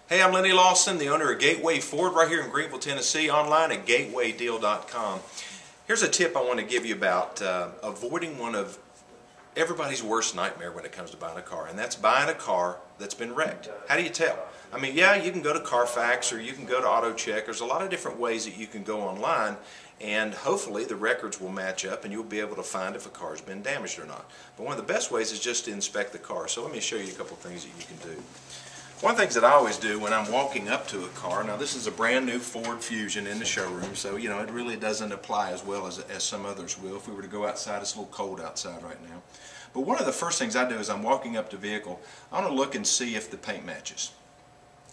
Hey, I'm Lennie Lawson, the owner of Gateway Ford right here in Greenville, Tennessee, online at gatewaydeal.com. Here's a tip I want to give you about avoiding one of everybody's worst nightmare when it comes to buying a car, and that's buying a car that's been wrecked. How do you tell? I mean, yeah, you can go to Carfax or you can go to AutoCheck. There's a lot of different ways that you can go online, and hopefully the records will match up and you'll be able to find if a car's been damaged or not. But one of the best ways is just to inspect the car. So let me show you a couple things that you can do. One of the things that I always do when I'm walking up to a car, now this is a brand new Ford Fusion in the showroom, so you know it really doesn't apply as well as some others will. If we were to go outside, it's a little cold outside right now. But one of the first things I do is I'm walking up to the vehicle, I want to look and see if the paint matches.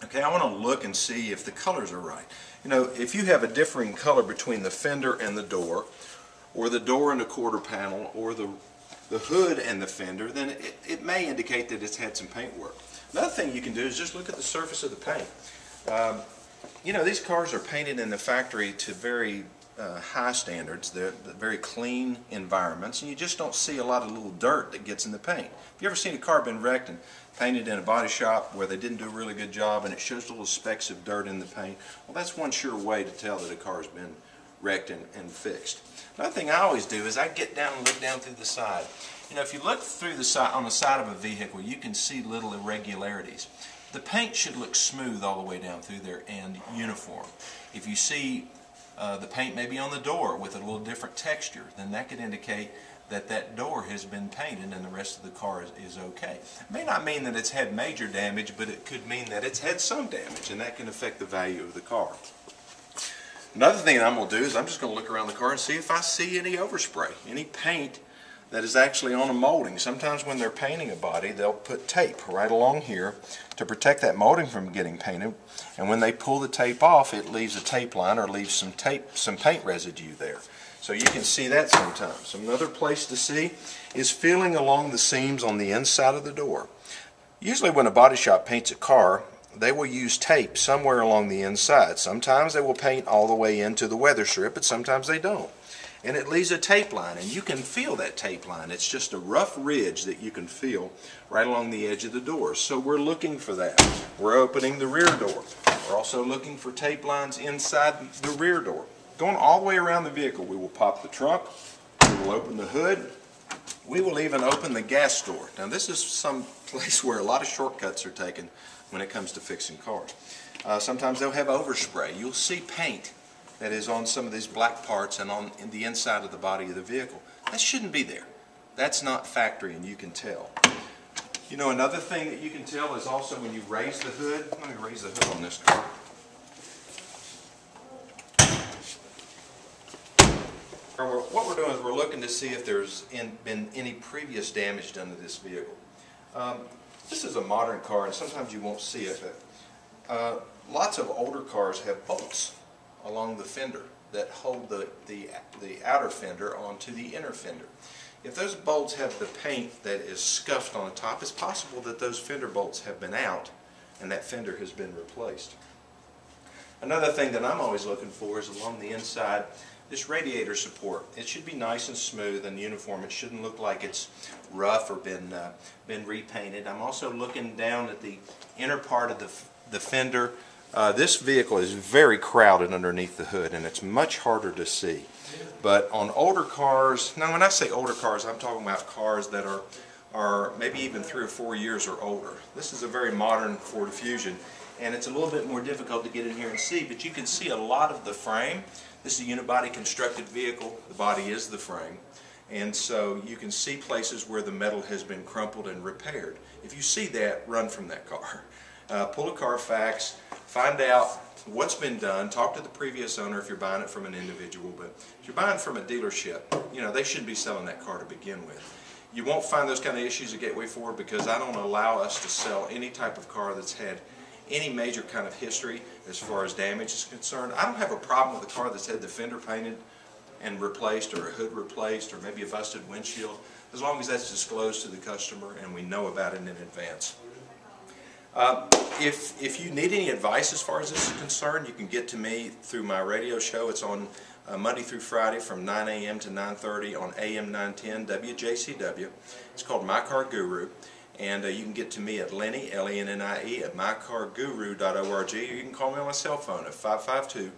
Okay, I want to look and see if the colors are right. You know, if you have a differing color between the fender and the door, or the door and the quarter panel, or the hood and the fender, then it may indicate that it's had some paint work. Another thing you can do is just look at the surface of the paint. You know, these cars are painted in the factory to very high standards. They're very clean environments, and you just don't see a lot of little dirt that gets in the paint. Have you ever seen a car been wrecked and painted in a body shop where they didn't do a really good job and it shows little specks of dirt in the paint? Well, that's one sure way to tell that a car has been wrecked and fixed. Another thing I always do is I get down and look down through the side. You know, if you look through the side, on the side of a vehicle, you can see little irregularities. The paint should look smooth all the way down through there and uniform. If you see the paint maybe on the door with a little different texture, then that could indicate that that door has been painted and the rest of the car is okay. It may not mean that it's had major damage, but it could mean that it's had some damage, and that can affect the value of the car. Another thing I'm going to do is I'm just going to look around the car and see if I see any overspray, any paint that is actually on a molding. Sometimes when they're painting a body, they'll put tape right along here to protect that molding from getting painted, and when they pull the tape off, it leaves a tape line or leaves some paint residue there. So you can see that sometimes. Another place to see is feeling along the seams on the inside of the door. Usually when a body shop paints a car, they will use tape somewhere along the inside. Sometimes they will paint all the way into the weather strip, but sometimes they don't. And it leaves a tape line, and you can feel that tape line. It's just a rough ridge that you can feel right along the edge of the door. So we're looking for that. We're opening the rear door. We're also looking for tape lines inside the rear door. Going all the way around the vehicle, we will pop the trunk, we will open the hood, we will even open the gas door. Now this is some place where a lot of shortcuts are taken when it comes to fixing cars. Sometimes they'll have overspray. You'll see paint that is on some of these black parts and on the inside of the body of the vehicle. That shouldn't be there. That's not factory, and you can tell. You know, another thing that you can tell is also when you raise the hood. Let me raise the hood on this car. What we're doing is we're looking to see if there's been any previous damage done to this vehicle. This is a modern car, and sometimes you won't see it, but lots of older cars have bolts along the fender that hold the outer fender onto the inner fender. If those bolts have the paint that is scuffed on the top, it's possible that those fender bolts have been out and that fender has been replaced. Another thing that I'm always looking for is along the inside, this radiator support. It should be nice and smooth and uniform. It shouldn't look like it's rough or been repainted. I'm also looking down at the inner part of the fender. This vehicle is very crowded underneath the hood, and it's much harder to see. But on older cars, now when I say older cars, I'm talking about cars that are maybe even 3 or 4 years or older. This is a very modern Ford Fusion, and it's a little bit more difficult to get in here and see, but you can see a lot of the frame. This is a unibody constructed vehicle. The body is the frame. And so you can see places where the metal has been crumpled and repaired. If you see that, run from that car. Pull a Carfax, find out what's been done, talk to the previous owner if you're buying it from an individual, but if you're buying from a dealership, you know, they shouldn't be selling that car to begin with. You won't find those kind of issues at Gateway Ford because I don't allow us to sell any type of car that's had any major kind of history as far as damage is concerned. I don't have a problem with a car that's had the fender painted and replaced, or a hood replaced, or maybe a busted windshield, as long as that's disclosed to the customer and we know about it in advance. If you need any advice as far as this is concerned, you can get to me through my radio show. It's on Monday through Friday from 9 a.m. to 9:30 on AM 910 WJCW. It's called My Car Guru. And you can get to me at Lennie, Lennie, at mycarguru.org, or you can call me on my cell phone at 552-2020.